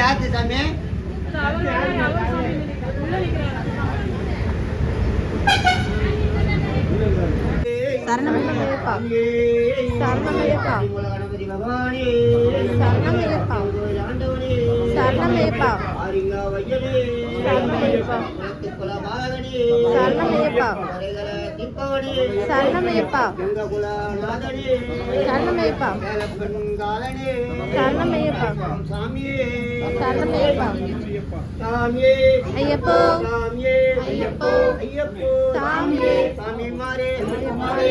யாரு சாமி? சரணமையப்பா சரணமையப்பா சரணமையப்பா சரணமையப்பா சரணமையப்பா சரணமையப்பா சரணமையப்பா சரணமையப்பா சரணமையப்பா சரணமையப்பா ஐயப்போ ஐயப்போ ஐயப்போ சாமியே சாமி மாரே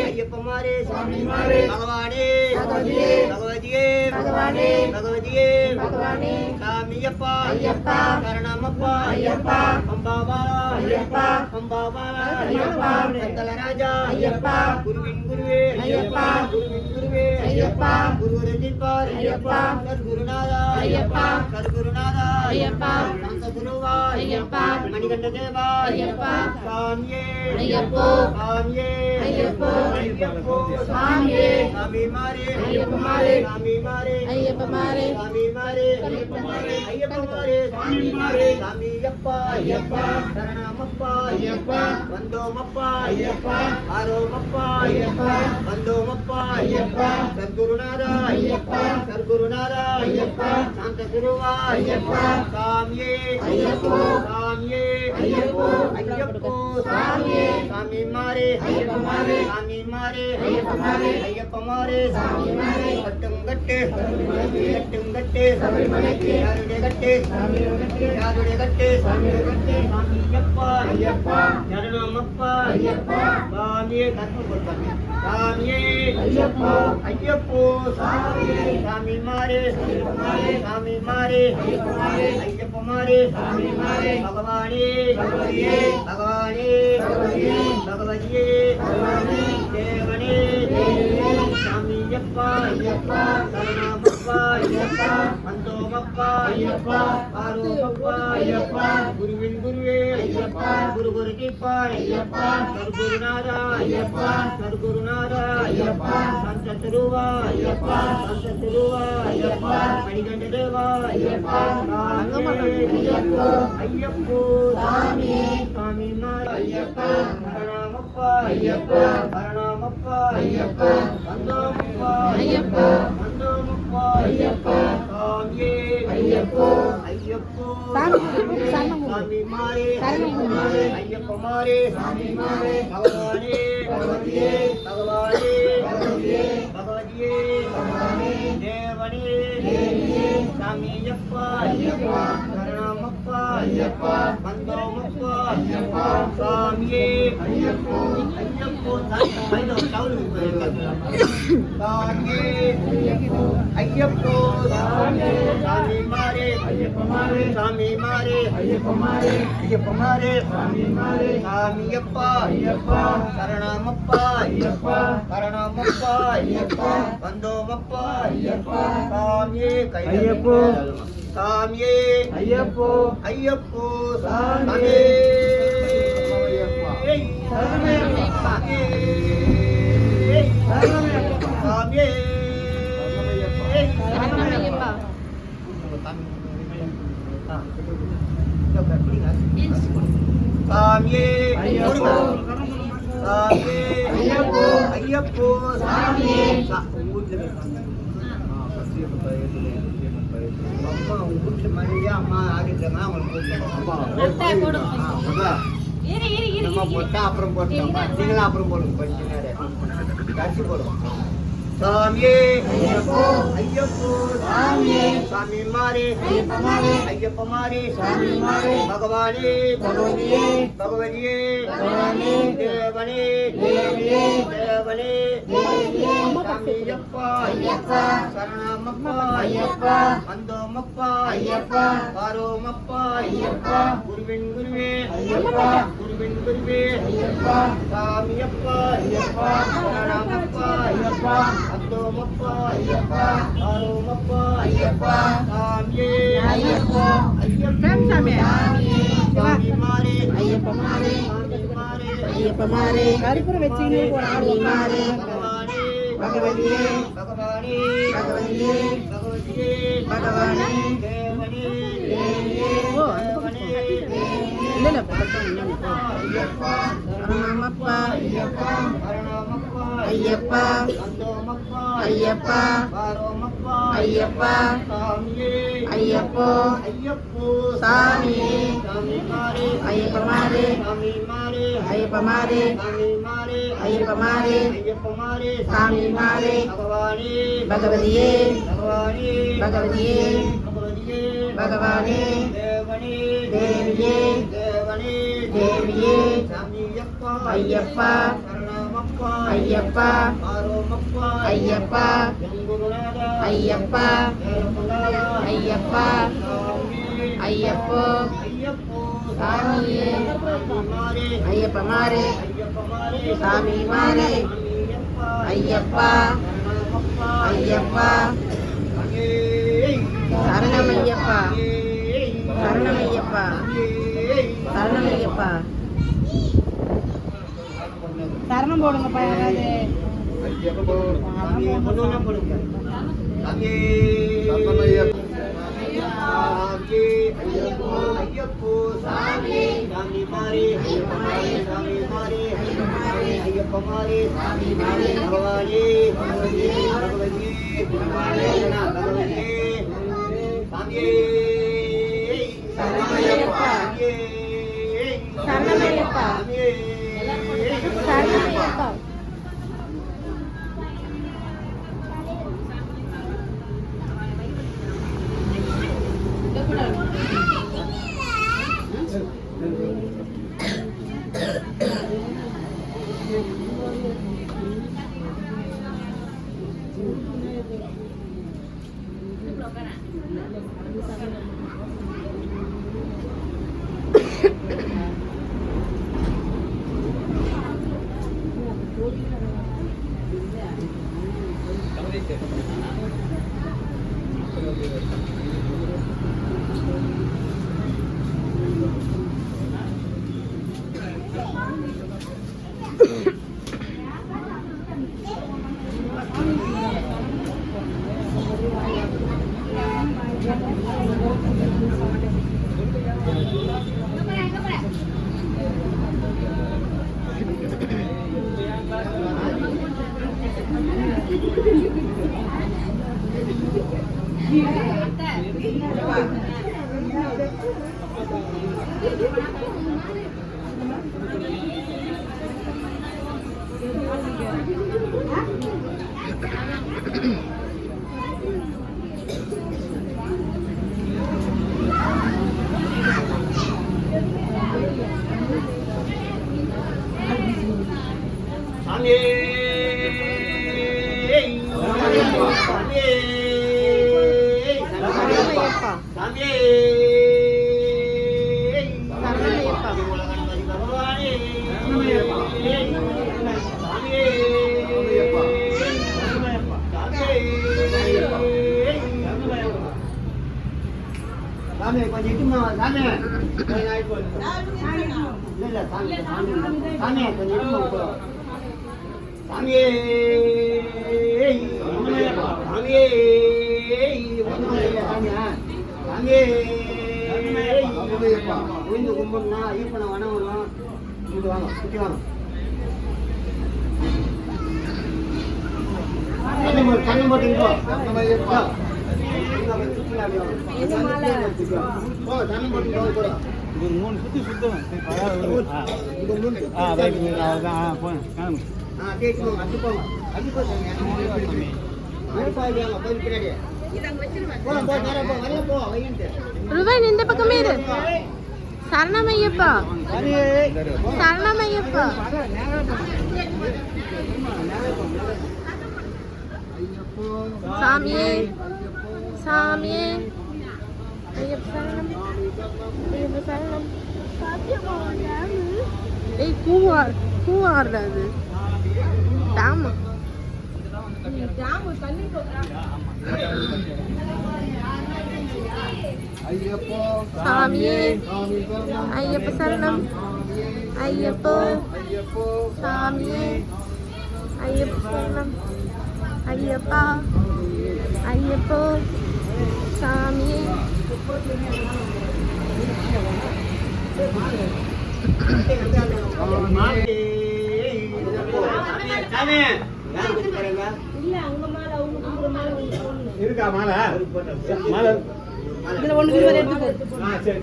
ஐயப்ப மாரே சாமி மாரே பகவானே பகவதியே பகவதியே பகவானே பகவதியே பகவானே சாமியப்பா ஐயப்பா சரணமப்பா ஐயப்பா அம்பாபாலா ஐயப்பா அம்பாபாலா ஐயப்பா சந்தலராஜா ஐயப்பா குருவின் குருவே ஐயப்பா குருவின் குருவே ஐயப்பா குருவரஜிப்பார் ஐயப்பா சத்குருநாதா ஐயப்பா சத்குருநாதா ஐயப்பா சந்தகுருவா ஐயப்பா மணிகண்ட தேவா ஐயப்பா சாமியே ஐயப்போ சாமியே ஐயப்போ ஐயப்போ சாமியே சாமி மாரே ஐயப்ப மாரே சாமி மாரே ஐயப்ப மாரே சாமி மாரே ஐயப்ப மாரே ஐயப்ப மாரே சாமி மாரே சாமியப்பா ஐயப்பா சரணமப்பா ஐயப்பா வந்தோமப்பா ஐயப்பா ஆரோமப்பா ஐயப்பா வந்தோமப்பா ஐயப்பா சத்குருநாதா ஐயப்பா சத்குருநாதா ஐயப்பா சாந்த குருவா ஐயப்பா சாமியே ஐயப்போ சாமியே ஐயப்போ ஐயப்போ சாமியே சாமி மாரே ஐயப்ப மாரே சாமி மாரே ஐயப்ப மாரே ஐயப்ப மாரே சாமி மாரே கட்டும் கட்டு கட்டும் கட்டு சபரிமலைக்கு யாருடைய கட்டு யாருடைய கட்டு சாமியப்பா ஐயப்பா சரணமப்பா ஐயப்பா சாமியே கற்பம் கொடுப்பாங்க சாமியே ஐயப்போ ஐயப்போ சாமியே சாமி மாரே சாமி மாரே ஐயப்ப மாரே சாமி மாரே பகவானே பகவதியே பகவானே பகவதியே தேவனே சாமியப்பா ஐயப்பா சரணமப்பா ஐயப்பா வந்தோமப்பா ஐயப்பா ஆரோமப்பா ஐயப்பா குருவின் குருவே ஐயப்பா குரு குருஜிப்பா ஐயப்பா சத்குருநாதா ஐயப்பா சத்குருநாதா ஐயப்பா சந்த திருவா ஐயப்பா சந்த திருவா ஐயப்பா மணிகண்ட தேவா ஐயப்பா ஐயப்போ ஐயப்போ சாமி சாமி மாரே ஐயப்பா சரணமப்பா ஐயப்பா சரணமப்பா ஐயப்பா வந்தோமப்பா ஐயப்பா வந்தோமப்பா ஐயப்பா சாமியே ஐயப்போ ஐயப்போ சாமி மாரே ஐயப்ப மாரே சாமி மாரே பகவானே பகவதியே பகவானே பகவதியே தேவனே சாமியப்பா ஐயப்பா சரணமப்பா ஐயப்பா வந்தோமப்பா ஐயப்பா சாமியே ஐயப்போ ஐயப்போ சாமியே ஐயப்போ சாமி மாரே ஐயப்ப மாரே சாமி மாரே ஐயப்ப மாரே ஐயப்ப மாரே சாமி மாரே சாமியப்பா ஐயப்பா சரணமப்பா ஐயப்பா சரணமப்பா ஐயப்பா வந்தோமப்பா ஐயப்பா சாமியே ஐயப்போ சாமியே ஐயப்போ ஐயப்போ சாமியே சரணமப்பா சாமியே சரணமப்பா சாமியே ஐயப்போ சாமியே ஐயப்போ ஐயப்போ சாமியே அம்மா வீட்டு மனைவியா அம்மா ஆகிட்டாங்க போட்டா அப்புறம் போட்டோம் நீங்களும் அப்புறம் போடுங்க கொஞ்ச நேரம் கட்சி போடுவோம் சாமியே ஐயப்போ ஐயப்போ சாமியே சாமி மாரே ஐயப்ப மாரே ஐயப்ப மாரே சாமி மாரே பகவானே பகவதியே பகவதியே பகவானே தேவனே தேவியே தேவனே சாமியப்பா ஐயப்பா சரணமப்பா ஐயப்பா வந்தோமப்பா ஐயப்பா பாரோமப்பா ஐயப்பா குருவின் குருவே ஐயப்பா குருவின் குருவே ஐயப்பா சாமியப்பா ஐயப்பா சரணமப்பா ஐயப்பா வந்தோமப்பா ஐயப்பா பாரோமப்பா ஐயப்பா சாமியே ஐயப்பா ஐயப்பா சாமி மாரே ஐயப்ப மாரே சாமி மாரே ஐயப்ப மாரே கருப்புற வெச்சினே போறாங்க மாரே பகவானே பகவதியே பகவானே பகவதியே பகவதியே பகவானே தேவனே தேவியே தேவனே இல்ல இல்ல ஐயப்பா சரணமப்பா சரணமப்பா ஐயப்பா வந்தோமப்பா ஐயப்பா வாரோமப்பா ஐயப்பா சாமியே ஐயப்போ ஐயப்போ சாமியே சாமி மாரே ஐயப்பமாரே சாமி மாரே ஐயப்பமாரே சாமி மாரே ஐயப்பமாரே ஐயப்ப மாரே சாமி மாரே பகவானே பகவதியே பகவானே பகவதியே பகவதியே பகவானே தேவனே தேவியே தேவனே தேவியே சாமியப்பா ஐயப்பா சரணமப்பா ஐயப்பா ஆரோமப்பா ஐயப்பா எங்குருநாதா ஐயப்பா ஏலப்பந்தாரா ஐயப்பா சாமி ஐயப்போ ஐயப்போ சாமியே மாரே ஐயப்பமாரே ஐயப்ப மாரே சாமி மாரே சாமியப்பா ஐயப்பா சரணமப்பா ஐயப்பா சரணமையப்பா சரணமையப்பா சரணமையப்பா சரணம் போடுங்கப்பா யாராவது ஐயப்போ சாமி சாமி மாறி சாமி மாறி ஐயப்ப மாறி பகவானே பகவதியே பகவதியே சாமியே சரணமையப்பா சரணமையப்பா சரணமையப்பா சாமி கொஞ்சம் இட்டுமா சாமி இல்ல சாமி சாமி கொஞ்சம் இட்டுமா சாமியே சாமியே சாமியே உயிர்ந்து கும்பிடனா ஐயப்பனை வனவணும் இங்கிட்டு வாங்க சுற்றி வாங்க கண்ணு போட்டுங்கோ மூணு சுத்தி சுத்தம் ரூபாய் இந்த பக்கமே இரு சரணமையப்பா சரணமையப்பா சாமியே சாமியே ஐயப்ப சரணம் ஐயப்ப சரணம் ஏய் கூவாடுறா அது டாமா சாமியே ஐயப்ப சரணம் ஐயப்போ சாமியே ஐயப்ப சரணம் ஐயப்பா ஐயப்போ சாமியே இருக்கா மாலை மாலை இதுல ஒண்ணு எடுத்துக்கோ சரி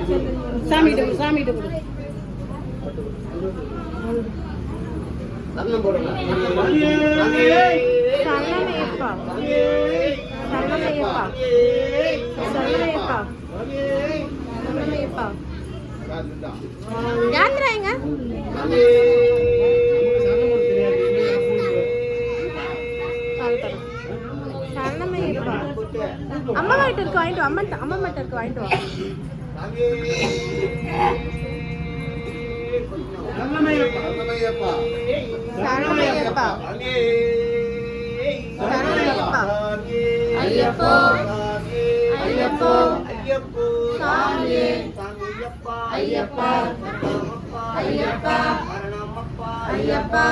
சரி சாமிகிட்ட கொடு சரணம் போடுங்க. சரணமையப்பா சரணமையப்பா சரணமையப்பா சரணமையப்பா யாத்திரா எங்க சரணமையப்பா அம்மா கிட்ட இருக்கு வாங்கிட்டு வா அம்மா கிட்ட இருக்கு வாங்கிட்டு வா சரணமையப்பா சரணமையப்பா சரணமையப்பா ஐயப்போ ஐயப்போ ஐயப்போ சாமியே சாமியப்பா ஐயப்பா ஐயப்பா ஐயப்பா சரணமப்பா ஐயப்பா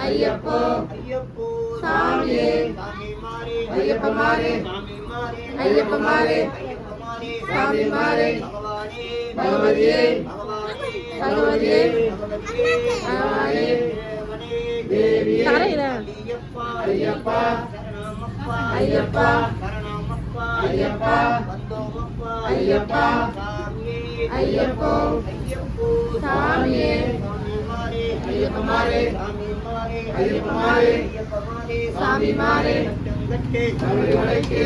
ஐயப்போ ஐயப்போ சாமியே சாமி மாறே ஐயப்ப மாறே சாமி மாறே ஐயப்ப மாறே ஐயப்ப மாறே சாமி மாறே பகவானே பகவதியே பகவானே பகவதியே பகவதியே பகவானே தேவனே தேவியே ஐயப்பா ஐயப்பா சரணமப்பா ஐயப்பா சரணமப்பா ஐயப்பா வந்தோமப்பா ஐயப்பா சாமியே ஐயப்போ ஐயப்போ சாமியே சாமி மாறே ஐயப்ப மாறே சாமி மாறே ஐயப்ப மாறே ஐயப்ப மாறே சாமி மாறே கட்டே சபரிமலைக்கு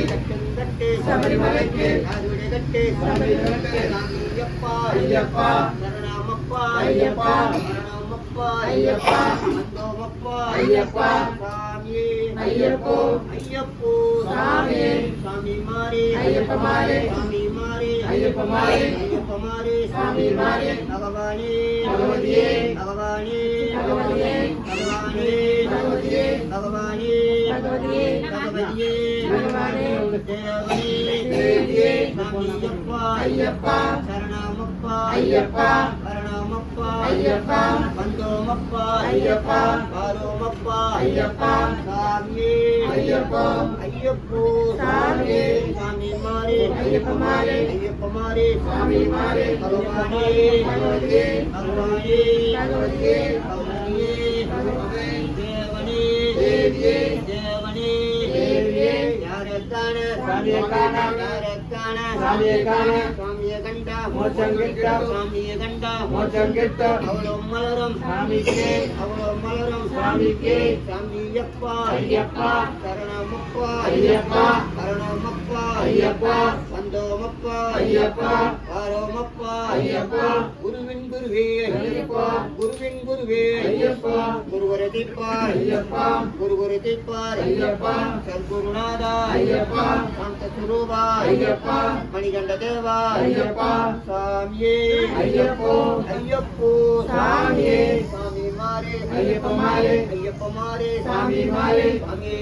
கட்டே சபரிமலைக்கு காதுடை கட்டே சபரிமலைக்கு சாமியப்பா ஐயப்பா சரணமப்பா ஐயப்பா சரணமப்பா ஐயப்பா வந்தோமப்பா ஐயப்பா சாமியே ஐயப்போ ஐயப்போ சாமியே சாமி மாறே ஐயப்ப மாறே சாமி மாறே ஐயப்ப மாறே ஐயப்ப மாறே சாமி மாறே பகவானே பகவதியே பகவானே பகவதியே பகவானே பகவதியே பகவானே பகவதியே பகவதியே பகவானே தேவனே தேவியே சாமியப்பா ஐயப்பா சரணமப்பா ஐயப்பா சரணமப்பா ஐயப்பா வந்தோமப்பா ஐயப்பா வாரோமப்பா ஐயப்பா சாமியே ஐயப்போ ஐயப்போ சாமியே சாமி மாறே ஐயப்ப மாறே ஐயப்ப மாறே சாமி மாறே பகவானே பகவதியே பகவானே பகவதியே பகவானே பகவதியே தேவனே தேவியே தேவனே தேவியே யாரைக்கான சாமியைக்கான யாரைக்கான சாமியைக்கான சுவாமியை கண்டா மோட்சம் கிட்ட சுவாமியை கண்டா மோட்சம் கிட்ட அவ்வளோ மலரும் சாமிக்கு அவ்வளோ மலரும் சாமிக்கு சாமியப்பா ஐயப்பா சரணமப்பா ஐயப்பா சரணமப்பா ஐயப்பா வந்தோமப்பா ஐயப்பா வாரோமப்பா ஐயப்பா குருவின் குருவே ஐயப்பா குருவின் குருவே ஐயப்பா குருவர தீப்பார் ஐயப்பா குருகுரு தீப்பார் ஐயப்பா சத்குருநாதா ஐயப்பா சாந்த சுரூபா ஐயப்பா மணிகண்ட தேவா ஐயப்பா சாமியே ஐயப்போ ஐயப்போ சாமியே சாமி மாறே ஐயப்ப மாறே ஐயப்ப மாறே சாமி மாறே சாமியே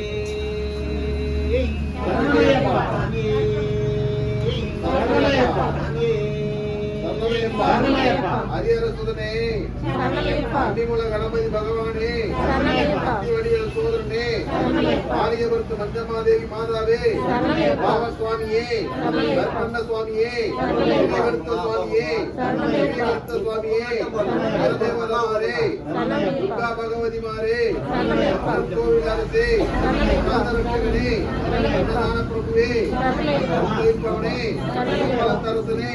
சரணமையப்பா. சாமியே சரணமையப்பா. சாமியே சரணமையப்பா. ஹரியரசுதனே சரணமையப்பா. அடிமுல கணபதி பகவானே சரணமையப்பா. வடிவல் சோதரனே சரணமையப்பா. ஆரியவர்த்து மஞ்சமாதேவி மாதாவே சரணமையப்பா. பாவசுவாமியே சரணமையப்பா. கர்ப்பண்ண சுவாமியே சரணமையப்பா. கிரிவர்த்த சுவாமியே சரணமையப்பா. கிரிவர்த்த சுவாமியே வரதேவதாரே சரணமையப்பா. துர்கா பகவதி மாரே சரணமையப்பா. கோவில் அரசே சரணமையப்பா. மாதரட்சகனே சரணமையப்பா. அன்னதான பிரபுவே சரணமையப்பா. தீர்ப்பவனே சரணமையப்பா. தரசனே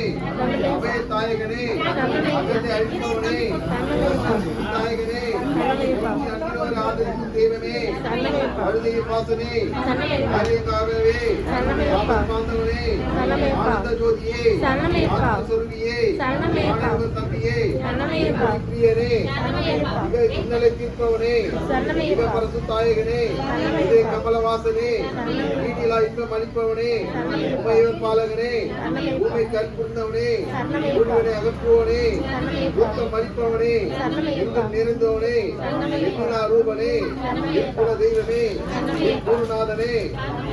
அபய தாயகனே சரணமையப்பா. அகத்தை அழிப்பவனே சரணமையப்பா. தாயகனே சரணமையப்பா. அன்பினோர் ஆதரிக்கும் தெய்வமே சரணமையப்பா. அழுதைய பாசனே சரணமையப்பா. காரியக்காகவே சரணமையப்பா. பாந்தவனே சரணமையப்பா. ஆனந்த ஜோதியே சரணமையப்பா. ஆனந்தஸ்வரூபியே சரணமையப்பா. ஆனந்த தம்பியே சரணமையப்பா. பிரியனே சரணமையப்பா. மிக இன்னலை தீர்ப்பவனே சரணமையப்பா. மிக பரசு தாயகனே சரணமையப்பா. இதே கமலவாசனே சரணமையப்பா. வீட்டிலா இன்பம் அளிப்பவனே சரணமையப்பா. உமையவர் பாலகனே சரணமையப்பா. உண்மை கற்புண்டவனே சரணமையப்பா. உருவனை அகற்றுவோனே சரணமையப்பா. துக்கம் அளிப்பவனே சரணமையப்பா. எங்கும் நிறைந்தவனே சரணமையப்பா. எங்குணா ரூபனே சரணமையப்பா. குல தெய்வமே சரணமையப்பா. குருநாதனே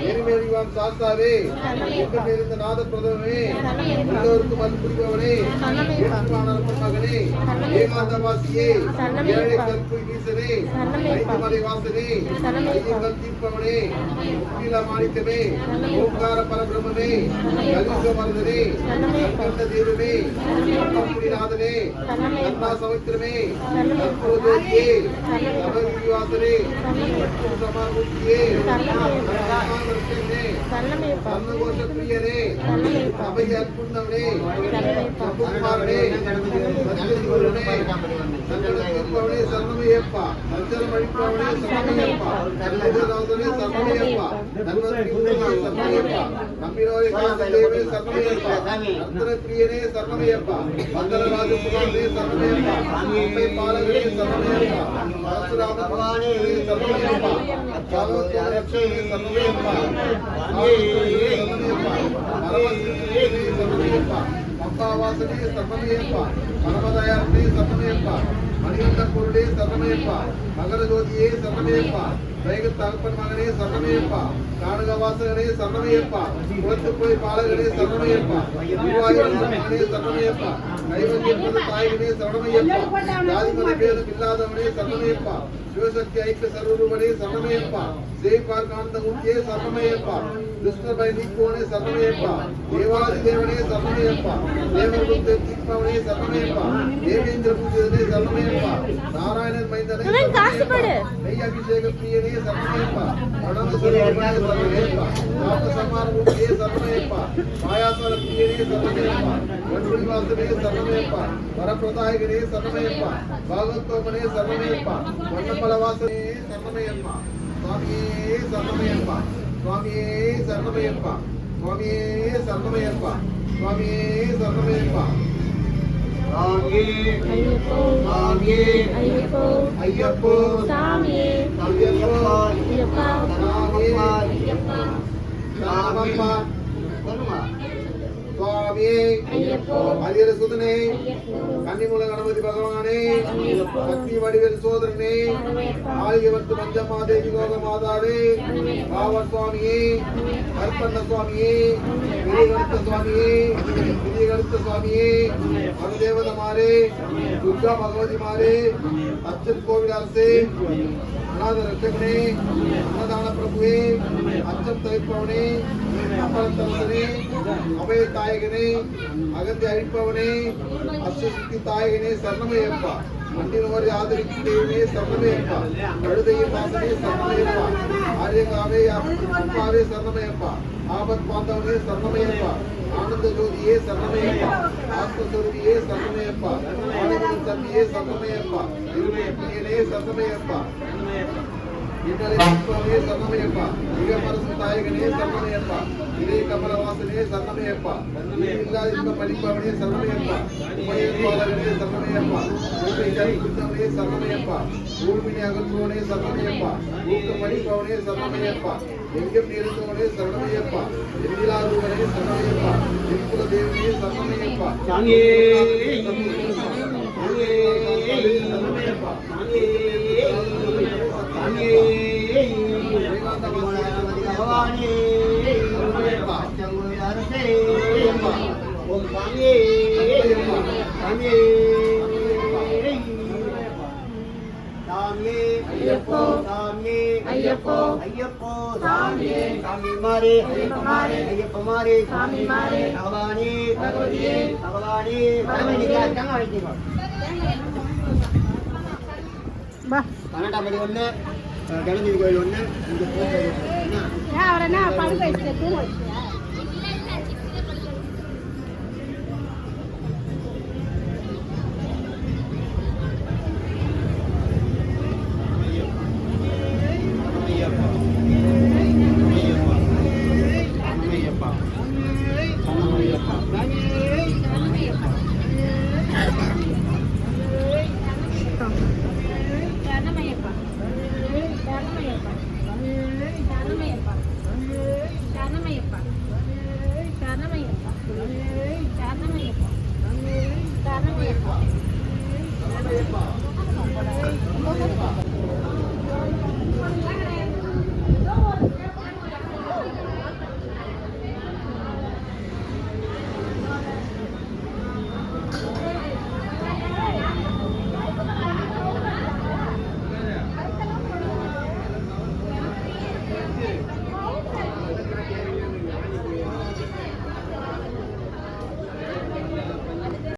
எரிமேறிவான் சாஸ்தாவே சரணமையப்பா. எங்கும் நிறைந்த நாத பிரதமே சரணமையப்பா. எல்லோருக்கும் அன்பு புரிபவனே சரணமையப்பா. மகனே ஏகாந்தவாசியே சரணமையப்பா. ஏழை கற்புள் வீசனே சரணமையப்பா. ஐந்து மலை வாசனே சரணமையப்பா. ஐயங்கள் தீர்ப்பவனே முக்கில மாணிக்கமே ஓங்கார பரபிரமமே கலியுக மருதனே கண்ட தேவமே கண்டமுடிநாதனே கண்ணா சமுத்திரமே கற்பூரஜோதியே சமகிரிவாசனே சமாமூர்த்தியே சரணமையப்பா. சன்னகோஷ பிரியனே சரணமையப்பா. சபை அற்புதவனே சரணமையப்பா. சம்புகுமாரனே சத்யகுருவனே சங்கடத்தீர்ப்பவனே சரணமையப்பா அச்சரம் அழிப்பவனே சரணமையப்பா சர்வஜனாதனே சரணமையப்பா தன்வந்திரியே சரணமையப்பா நம்பினோரே காசதேவே சரணமையப்பா அர்த்தன பிரியனே சரணமையப்பா வந்தனராஜகுமாரனே சரணமையப்பா அம்மை பாலகனே சரணமையப்பா பரசுராம பகவானே சரணமையப்பா அச்சாவத்தோரட்சே சரணமையப்பா பம்பாவாசனே சரணமையப்பா பரமதயாரனே சரணமையப்பா மணிகண்ட பொருளே சரணமையப்பா மகர ஜோதியே சரணமையப்பா வேக தகப்பன் மகனே சரணமையப்பா கானகவாசகனே சரணமையப்பா குளத்து போய் பாலகனே சரணமையப்பா குருவாயூர் மகனே சரணமையப்பா கைவல்யப்பத தாயகனே சரணமையப்பா ஜாதிமத பேதம் இல்லாதவனே சரணமையப்பா சிவசக்தி ஐக்கிய சர்வரூபனே சரணமையப்பா சேய்பார் காந்த மூர்த்தியே சரணமையப்பா துஷ்டபை நீக்குவனே சரணமையப்பா தேவாதி தேவனே சரணமையப்பா தேவர்களுக்கு தீர்ப்பவனே சரணமையப்பா தேவேந்திர பூஜனே சரணமையப்பா நாராயணன் மைந்தனே சரணமையப்பா நெய் அபிஷேக பிரியனே சரணமையப்பா பிரணவ சுரூபனே சரணமையப்பா சாப்த சம்மார மூர்த்தியே சரணமையப்பா மாயாசர பிரியனே சரணமையப்பா வன்முடிவாசனே சரணமையப்பா வரப்பிரதாயகனே சரணமையப்பா பாகவத்தோமனே சரணமையப்பா வண்ணமலவாசனே சரணமையப்பா சுவாமியே சரணமையப்பா சுவாமியே சரணமையப்பா சுவாமியே சரணமையப்பா சுவாமியே சரணமையப்பா ஐயப்போ. சாமியே ஐயப்போ. ஐயப்போ சாமியே. ஐயப்போ ஐயப்பா. ஐயப்பா சரணமப்பா சொல்லுமா சுவாமியே ஐயப்போ. ஹரிஹர சுதனே ஐயப்போ. கன்னிமூல கணபதி பகவானே ஐயப்போ. சக்தி வடிவேல் சோதரனே ஐயப்பா. ஆலியவத்து மஞ்சமாதேவி லோக மாதாவே பாவ சுவாமியே கற்பண்ண சுவாமியே விரிகடுத்த சுவாமியே விரிகடுத்த சுவாமியே மனுதேவதமாரே துர்கா பகவதி மாரே அச்சன் கோவில் அரசே அநாத ரட்சகனே அன்னதான பிரபுவே அச்சம் தவிர்ப்பவனே அம்பலத்தரசனே அபய தாயகனே அகந்தி அழிப்பவனே அஷ்டசித்தி தாயகனே சரணமையப்பா மண்டினோரை ஆதரிக்கும் தெய்வமே சரணமையப்பா கழுதையின் வாசனே சரணமையப்பா ஆரியங்காவே அப்பாவே சரணமையப்பா ஆபத் பாந்தவனே சரணமையப்பா ஆனந்த ஜோதியே சரணமையப்பா ஆத்மஸ்வரூபியே சரணமையப்பா ஆனந்த தம்பியே சரணமையப்பா இருமையப்பிரியனே சரணமையப்பா இன்னலை புஷ்பமே சரணமையப்பா மிகமரசு தாயகனே சரணமையப்பா இதே கமலவாசனே சரணமையப்பா இல்லாதிருக்க படிப்பவனே சரணமையப்பா உபயபாலகனே சரணமையப்பா ஊமை கருத்தவனே சரணமையப்பா ஊழ்மினை அகற்றுவனே சரணமையப்பா ஊக்க படிப்பவனே சரணமையப்பா எங்கும் இருந்தவனே சரணமையப்பா எங்கிலாதுவனே சரணமையப்பா திருக்குல தேவனே சரணமையப்பா சாமியே சரணமையப்பா பகவானே அரசே ஓம் சாமியே சாமியே சாமியே ஐயப்போ. சாமியே ஐயப்போ. ஐயப்போ சாமியே. சாமி மாரே ஐயப்பமாரே. ஐயப்பமாரே சாமி மாரே. பகவானே பகவதியே. பகவானே வா. 12ஆம் படி 1 கணபதி கோயில் 1 இங்க அவரை என்ன படுக்க வச்சுட்டு